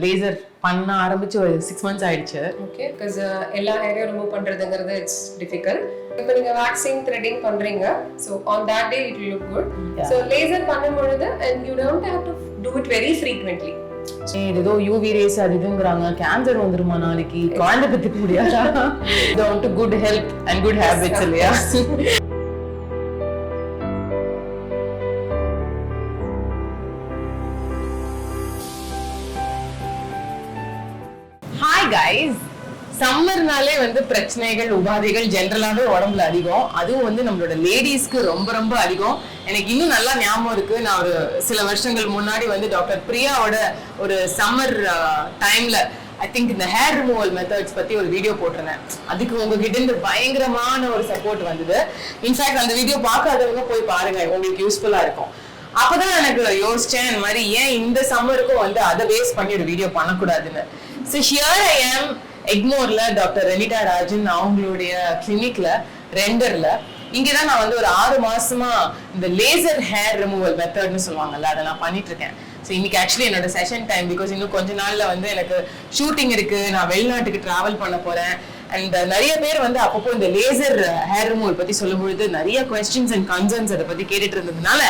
Laser பண்ண ஆரம்பிச்சு ஒரு 6 months ஆயிடுச்சு. ஓகே because எல்லா ஹேரையும் ரிமூவ் பண்றதுங்கிறது இட்ஸ் டிஃபிகல்ட். இப்போ நீங்க வேக்சிங் த்ரெடிங் பண்றீங்க so on that day it will look good. So laser பண்ணும்போது and you don't have to do it very frequently. ஏதோ யூவி ரேஸ் அது இதுங்கறாங்க கேன்சர் வந்துருமா நாளைக்கு குழந்தை பெத்துக்க முடியாதா down to good health and good habits இல்லையா. Hi guys, சம்மர்னாலே வந்து பிரச்சனைகள் உபாதைகள் ஜெனரலாவே உடம்புல அதிகம். அதுவும் வந்து நம்மளோட லேடிஸ்க்கு ரொம்ப ரொம்ப அதிகம். எனக்கு இன்னும் நல்லா ஞாபகம் இருக்கு, நான் ஒரு சில வருஷங்கள் முன்னாடி வந்து டாக்டர் பிரியாவோட ஒரு சம்மர் டைம்ல ஐ திங்க் இந்த ஹேர் ரிமூவல் மெத்தட்ஸ் பத்தி ஒரு வீடியோ போட்டிருந்தேன். அதுக்கு உங்ககிட்ட இருந்து பயங்கரமான ஒரு சப்போர்ட் வந்தது. இன்ஃபேக்ட் அந்த வீடியோ பார்க்காதவங்க போய் பாருங்க, உங்களுக்கு யூஸ்ஃபுல்லா இருக்கும். அப்பதான் எனக்கு யோசிச்சேன் இந்த மாதிரி ஏன் இந்த சம்மருக்கும் வந்து அதை வேஸ்ட் பண்ணி ஒரு வீடியோ பண்ணக்கூடாதுன்னு. So here I am எக்மோர்ல டாக்டர் ரெனிடா ராஜன் அவங்களுடைய கிளினிக்ல ரெண்டர்ல இங்கதான் நான் வந்து ஒரு 6 மாசமா இந்த லேசர் ஹேர் ரிமூவல் மெத்தட்னு சொல்லுவாங்கல்ல அதை நான் பண்ணிட்டு இருக்கேன். ஸோ இன்னைக்கு ஆக்சுவலி என்னோட செஷன் டைம், பிகாஸ் இன்னும் கொஞ்ச நாள்ல வந்து எனக்கு ஷூட்டிங் இருக்கு, நான் வெளிநாட்டுக்கு டிராவல் பண்ண போறேன். அண்ட் நிறைய பேர் வந்து அப்பப்போ இந்த லேசர் ஹேர் ரிமூவல் பத்தி சொல்லும் பொழுது நிறைய கொஸ்டின்ஸ் அண்ட் கன்சர்ன்ஸ் அதை பத்தி கேட்டுட்டு இருந்ததுனால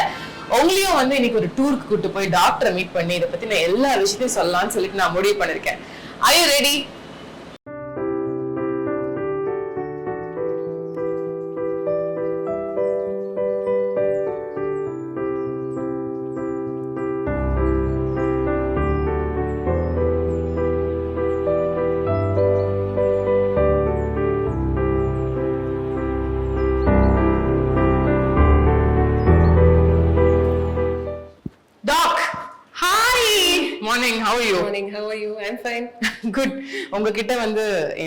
உங்களையும் வந்து இன்னைக்கு ஒரு டூருக்கு கூட்டு போய் டாக்டரை மீட் பண்ணி இதை பத்தி நான் எல்லா விஷயத்தையும் சொல்லலாம்னு சொல்லிட்டு நான் முடிவு பண்ணிருக்கேன். Are you ready? Morning, how are you? Morning, how are you? I'm fine. Good. உங்ககிட்ட வந்து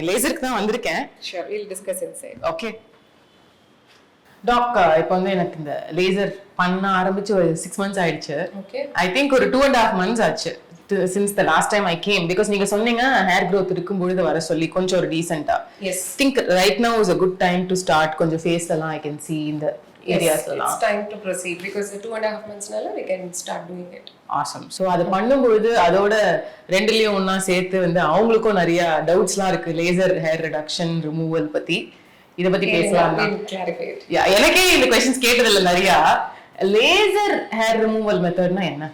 லேசருக்கு தான் வந்திருக்கேன். Sure, we'll discuss inside. Okay. டாக் இப்போ வந்து எனக்கு இந்த லேசர் பண்ண ஆரம்பிச்சு ஒரு 6 months ஆயிடுச்சு. Okay. I think ஒரு 2.5 months ஆச்சு since the last time I came, because நீங்க சொன்னீங்க hair growth இருக்கும் பொழுது வர சொல்லி கொஞ்சம் ஒரு டீசென்ட்டா. Yes. Think right now is a good time to start. கொஞ்சம் ஃபேஸ் எல்லாம் I can see in the areas எல்லாம். It's time to proceed because 2.5 months நால we can start doing it. Awesome. So அது பண்ணும்போது அதோட ரெண்டுலயும் ஒண்ணா சேர்த்து வந்து அவங்களுக்கும் நிறைய டவுட்ஸ்லாம் இருக்கு லேசர் ஹேர் ரிடக்ஷன் ரிமூவல் பத்தி. இத பத்தி பேசலாம். எனக்கே இந்த क्वेश्चंस கேட்டதில்ல நிறைய. லேசர் ஹேர் ரிமூவல் மெத்தட்னா என்ன?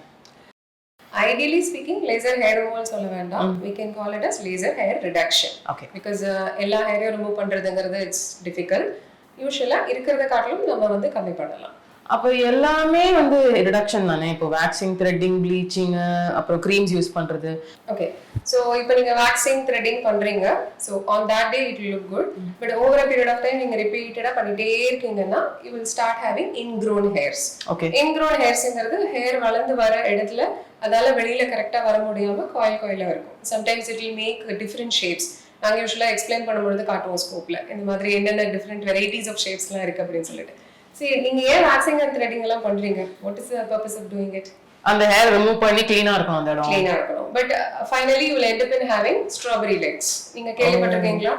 Ideally speaking, laser hair removal சொல்ல வேண்டாம். We can call it as laser hair reduction. Okay. Because எல்லா ஹேரையும் ரிமூவ் பண்றதுங்கிறது இட்ஸ் டிஃபிகல்ட். யூசுவலா இருக்கிறத காட்டிலும் நம்ம வந்து கம்மி பண்ணலாம். அப்ப எல்லாமே வந்து ரிடக்ஷன் தானே? இப்போ வேக்சிங், த்ரெட்டிங், ப்ளீச்சிங், அப்புறம் க்ரீம்ஸ் யூஸ் பண்றது. ஓகே, சோ இப்போ நீங்க வேக்சிங் த்ரெட்டிங் பண்றீங்க, so on that day it will look good, but over a period of time நீங்க ரிப்பீட்டடா பண்ணிட்டே இருக்கீங்கன்னா you will start having ingrown hairs. Okay. Ingrown hairsங்கிறது ஹேர் வளர்ந்து வர இடத்துல அதால வெளியில கரெக்டா வர முடியாம காயிலா இருக்கும். Sometimes it will make different shapes. நாங்க யூசுவலா எக்ஸ்பிளைன் பண்ணும்போது காட்டுவோம் ஸ்கோப்ல இந்த மாதிரி என்னென்ன டிஃபரெண்ட் வெரைட்டிஸ் ஆஃப் ஷேப்ஸ்லாம் இருக்கு அப்படின்னு சொல்லிட்டு. See, நீங்க ஏன் வேக்சிங் அண்ட் த்ரெட்டிங் எல்லாம் பண்றீங்க? What is the purpose of doing it? அந்த ஹேர் ரிமூவ் பண்ணி க்ளீனா இருக்கணும் அந்த இடம். க்ளீனா இருக்கணும். But finally you will end up in having strawberry legs. நீங்க கேள்விப்பட்டிருக்கீங்களா?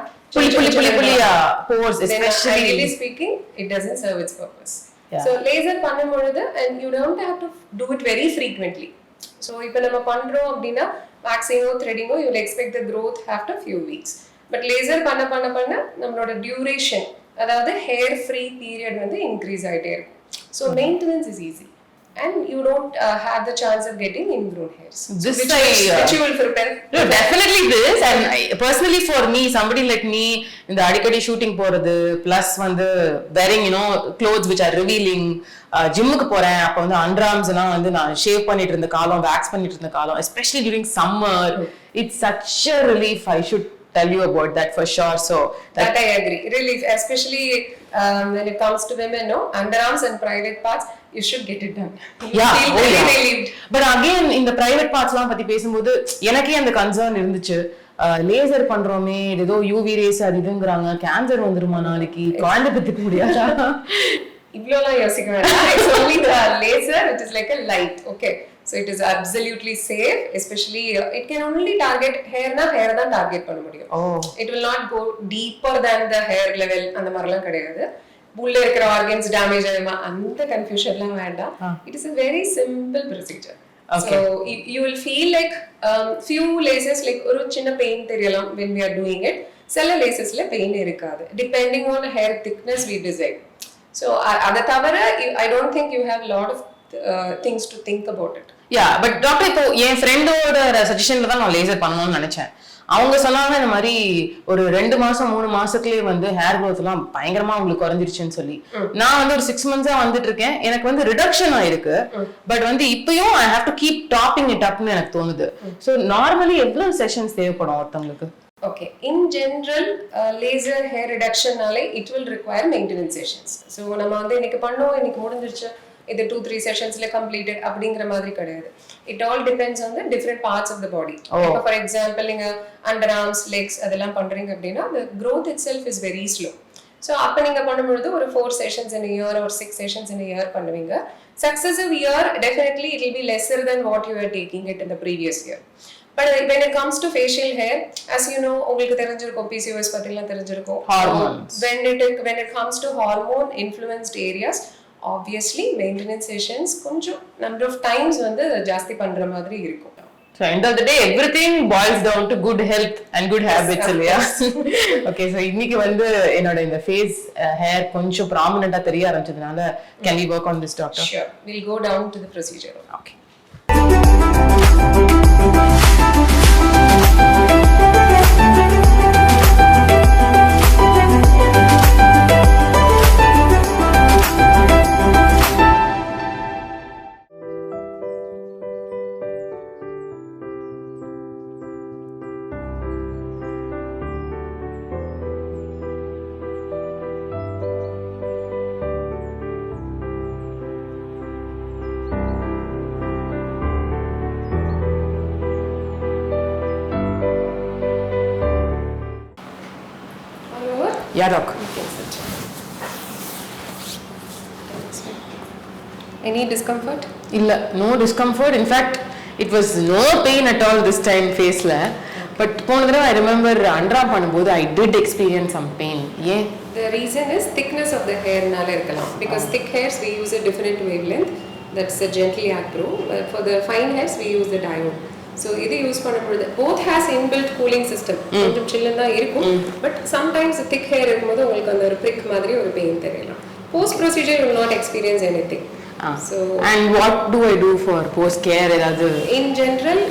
புளியா pores, especially ideally speaking it doesn't serve its purpose. So laser பண்ணும்போது and you don't have to do it very frequently. So இப்போ நம்ம பண்றோம் அப்படினா வேக்சிங்கோ த்ரெட்டிங்கோ you will expect the growth after few weeks. But laser பண்ண நம்மளோட duration, அதாவது hair free period வந்து increase ஆயிட்டே இருக்கும். So maintenance is easy and you don't have the chance of getting ingrown hairs. This which you will prepare. No, definitely this, and personally for me, somebody like me இந்த அடிக்கடி shooting போறது plus வந்து wearing clothes which are revealing, ஜிம்முக்கு போறேன் அப்ப வந்து underarms எல்லாம் வந்து நான் ஷேவ் பண்ணிட்டு இருந்த காலம், வேக்ஸ் பண்ணிட்டு இருந்த காலம், especially during summer, it's such a relief. I should tell you about that for sure. So that I agree, relief, especially when it comes to women, underarms and private parts, you should get it done. Yeah, feel very relieved. But again இந்த private parts எல்லாம் பத்தி பேசும்போது எனக்கே அந்த concern இருந்துச்சு. Laser பண்றோமே ஏதோ UV rays அது இதுங்கறாங்க cancer வந்துருமா நாளைக்கு குழந்தை பெத்துக்க முடியாதா? இவ்ளோலாம் யோசிக்க வேண்டாம். It's only the laser which is like a light. Okay, so it is absolutely safe, especially it can only target hair தான் டார்கெட் பண்ண முடியும். It will not go deeper than the hair level. அந்த மாதிரிலாம் கிடையாது. உள்ள இருக்கிற organs damage ஆகுமா அந்த கன்ஃபியூஷன்லாம் வேண்டாம். It is a very simple procedure. Okay. So you will feel like few lasers like ஒரு சின்ன pain தெரியலாம் when we are doing it. சில lasesல pain இருக்காது depending on hair thickness we decide. So அத தவிர I don't think you have a lot of things to think about it. Yeah, but doctor இப்போ என் ஃப்ரெண்டோட சஜஷன்ல தான் நான் லேசர் பண்ணணும்னு நினைச்சேன். அவங்க சொன்னாங்க இந்த மாதிரி ஒரு 2 மாசம் 3 மாசத்துலயே வந்து ஹேர் க்ரோத் எல்லாம் பயங்கரமா உங்களுக்கு குறைஞ்சிருச்சுன்னு சொல்லி. நான் வந்து ஒரு 6 மந்த்ஸா வந்துட்டு இருக்கேன். எனக்கு வந்து ரிடக்ஷன் ஆயிருக்கு. பட் வந்து இப்பயும் I have to keep topping it அப்னு எனக்கு தோணுது. சோ நார்மலி எவ்வளவு செஷன்ஸ் தேவைப்படும் ஒருத்தங்களுக்கு? Okay, in general laser hair reduction நாலே it will require maintenance sessions. So நம்ம வந்து இன்னைக்கு பண்ணோம் இன்னைக்கு முடிஞ்சிருச்சு இது 2-3 செஷன்ஸ்ல கம்ப்ளீட்டட் அப்படிங்கிற மாதிரி கிடையாது. It all depends on the different parts of the body. இப்போ for example நீங்க underarms, legs அதெல்லாம் பண்றீங்க அப்படின்னா the growth itself is very slow. So அப்ப நீங்க பண்ணும்போது ஒரு 4 sessions in a year or 6 sessions in a year பண்ணுவீங்க. Successive year definitely it will be lesser than what you were taking it in the previous year. But when it comes to facial hair, as you know, உங்களுக்கு தெரிஞ்சிருக்கும் PCOS பத்திலாம் தெரிஞ்சிருக்கும். Hormones. When it comes to hormone influenced areas, obviously maintenance sessions கொஞ்சம் number of times வந்து ஜாஸ்தி பண்ற மாதிரி இருக்கும். So end of the day everything boils down to good health and good habits இல்லையா? Okay, so இன்னைக்கு வந்து என்னோட இந்த ஃபேஸ் ஹேர் கொஞ்சம் ப்ராமினென்ட்டா தெரிய ஆரம்பிச்சதுனால can we work on this, doctor? Sure, we'll go down to the procedure. Okay. Yeah, doc. Any discomfort? இல்ல, no discomfort. In fact, it was no pain at all this time faceல. But போன தடவை I remember underarm பண்ணும்போது I did experience some pain. Yeah. The reason is thickness of the hair நால இருக்கலாம். Because thick hairs we use a different wavelength. That's a gently acro. For the fine hairs we use the diode. So இது use பண்ணும்போது both has inbuilt cooling system. கொஞ்சம் சில்லுன்னு தான் இருக்கும். But sometimes the thick hair இருக்கும்போது உங்களுக்கு அந்த ஒரு prick மாதிரி ஒரு pain தெரியலாம். Post procedure will not experience anything. So and what do I do for post care? ஏதாவது in general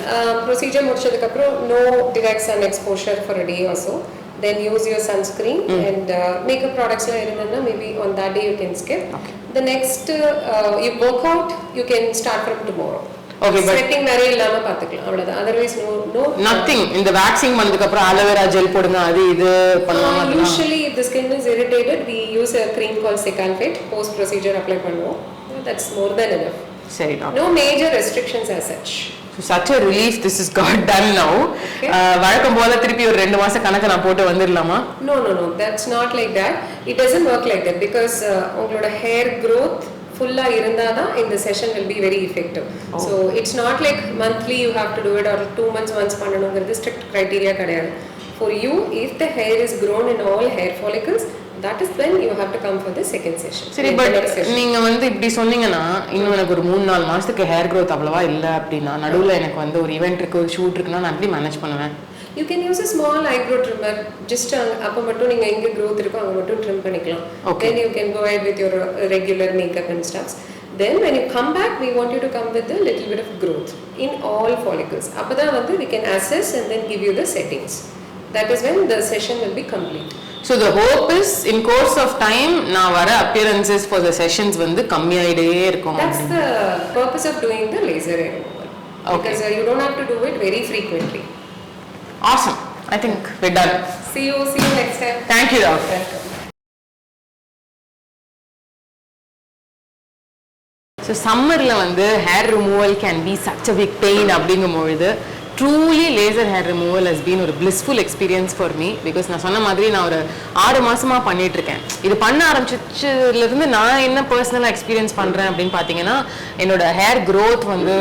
procedure முடிச்சதுக்கு அப்புறம் no direct sun exposure for a day or so. Then use your sunscreen and makeup products la irundha maybe on that day you can skip. Okay. The next you work out you can start from tomorrow. Okay, but sweating மாதிரி இல்லாம பாத்துக்கலாம் அவ்வளவுதான். otherwise no nothing. இந்த vaccine பண்ணதுக்கு அப்புறம் aloe vera gel போடுங்க அது இது பண்ணுவாங்க. Usually if the skin is irritated we use a cream called Secalfate. Post procedure apply பண்ணுவோம். That's more than enough. சரி doctor. No major restrictions as such. So such a relief this is got done now. வழக்கம் போல திருப்பி ஒரு 2 மாசம் கணக்கு நான் போட்டு வந்துடலாமா? No, that's not like that. It doesn't work like that because உங்களோட hair growth full-ஆ இருந்தாதான் இந்த session will be very effective. So it's not like monthly you have to do it or 2 months once பண்ணணும்ங்கிறது strict criteria கிடையாது. For you, if the hair is grown in all hair follicles, that is when you have to come for the second session. சரி, but நீங்க வந்து இப்படி சொன்னீங்கன்னா இன்னும் எனக்கு ஒரு 3-4 மாசத்துக்கு ஹேர் growth அவ்வளவா இல்ல அப்படின்னா நடுவுல எனக்கு வந்து ஒரு ஈவென்ட் இருக்கு ஒரு ஷூட் இருக்குன்னா நான் எப்படி மேனேஜ் பண்ணுவேன்? You can use a small eyebrow trimmer. Just அப்ப மட்டும் நீங்க எங்க growth இருக்கோ அங்க மட்டும் trim பண்ணிக்கலாம். Then you can go ahead with your regular makeup and stuff. Then when you come back we want you to come with a little bit of growth in all follicles. அப்பதான் வந்து we can assess and then give you the settings. That is when the session will be complete. So the hope is in course of time நான் வர appearances for the sessions வந்து கம்மியாயிட்டே இருக்கும். That's the purpose of doing the laser hair removal. Because you don't have to do it very frequently. Awesome. I think we're done. See you next time. Thank you, doctor. So summerல வந்து hair removal can be such a big pain அப்படிங்கும்போது truly laser hair removal has been a blissful experience for me because நான் சொன்ன மாதிரி நான் ஒரு 6 மாசமா பண்ணிட்டு இருக்கேன். இது பண்ண ஆரம்பிச்சதுல இருந்து நான் என்ன பர்சனலா எக்ஸ்பீரியன்ஸ் பண்றேன் அப்படின்னு பாத்தீங்கன்னா என்னோட ஹேர் growth வந்து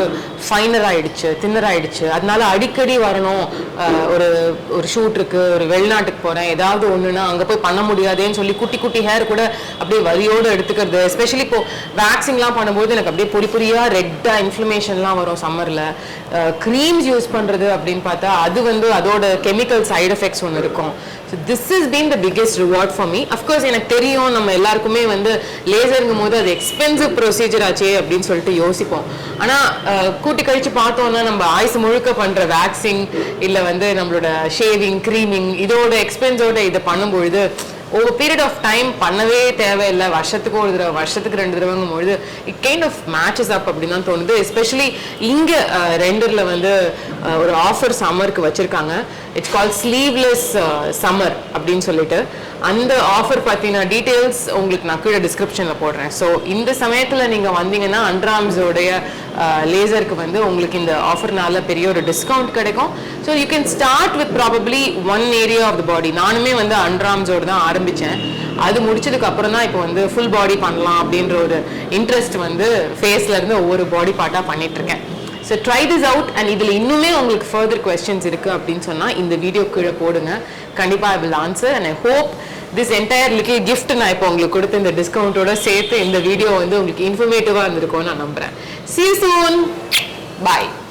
ஃபைனர் ஆயிடுச்சு, தின்னர் ஆயிடுச்சு. அதனால அடிக்கடி வரணும், ஒரு ஒரு ஷூட் இருக்கு, ஒரு வெளிநாட்டுக்கு போறேன், ஏதாவது ஒண்ணுன்னா அங்க போய் பண்ண முடியாதேன்னு சொல்லி குட்டி குட்டி ஹேர் கூட அப்படியே வலியோடு எடுத்துக்கிறது. எஸ்பெஷலி இப்போ வேக்சின்லாம் பண்ணும்போது எனக்கு அப்படியே பொடி பொடியா ரெட்டா இன்ஃப்ளமேஷன்லாம் வரும் சம்மர்ல. க்ரீம்ஸ் யூஸ் பண்றது அப்படின்னு பார்த்தா அது வந்து அதோட கெமிக்கல் சைடு எஃபெக்ட்ஸ் ஒன்று இருக்கும். So this is been the biggest reward for me. Of course எனக்கு தெரியும் நம்ம எல்லாருக்குமே வந்து லேசருங்கும் போது அது எக்ஸ்பென்சிவ் ப்ரொசீஜர் ஆச்சே அப்படின்னு சொல்லிட்டு யோசிப்போம். ஆனால் கூட்டி கழிச்சு பார்த்தோம்னா நம்ம ஆயுசு முழுக்க பண்ற வேக்சிங் இல்லை வந்து நம்மளோட ஷேவிங் க்ரீமிங் இதோட எக்ஸ்பென்ஸோட இதை பண்ணும்பொழுது ஒரு பீரியட் ஆஃப் டைம் பண்ணவே தேவையில்லை. வருஷத்துக்கு ஒரு தடவை, வருஷத்துக்கு 2 தடவைங்கும் பொழுது இட் கைண்ட் ஆஃப் மேட்சஸ் அப் அப்படின்னு தான் தோணுது. எஸ்பெஷலி இங்கே ரெண்டரில் வந்து ஒரு ஆஃபர் சம்மருக்கு வச்சுருக்காங்க. இட்ஸ் கால் ஸ்லீவ்லெஸ் சம்மர் அப்படின்னு சொல்லிட்டு. அந்த ஆஃபர் பார்த்தீங்கன்னா டீட்டெயில்ஸ் உங்களுக்கு நான் கீழே டிஸ்கிரிப்ஷனில் போடுறேன். ஸோ இந்த சமயத்தில் நீங்கள் வந்தீங்கன்னா அண்டர்ஆர்ம்ஸோடைய லேசருக்கு வந்து உங்களுக்கு இந்த ஆஃபர்னால பெரிய ஒரு டிஸ்கவுண்ட் கிடைக்கும். So you can start with probably one area of the body. நானுமே வந்து அண்டர்ஆர்ம்ஸோடு தான் ஆரம்பித்தேன். அது முடிச்சதுக்கு அப்புறம் தான் இப்போ வந்து ஃபுல் பாடி பண்ணலாம் அப்படின்ற ஒரு இன்ட்ரெஸ்ட் வந்து ஃபேஸ்லேருந்து ஒவ்வொரு பாடி பார்ட்டாக பண்ணிகிட்ருக்கேன். So try this out. And இதில் இன்னுமே உங்களுக்கு ஃபர்தர் கொஸ்டின்ஸ் இருக்குது அப்படின்னு சொன்னால் இந்த வீடியோ கீழே போடுங்க. கண்டிப்பாக I will answer. And I hope this entire little gift நான் இப்போ உங்களுக்கு கொடுத்த இந்த டிஸ்கவுண்ட்டோட சேர்த்து இந்த வீடியோ வந்து உங்களுக்கு இன்ஃபர்மேட்டிவாக இருந்திருக்கும்னு நான் நம்புகிறேன். See you soon. Bye.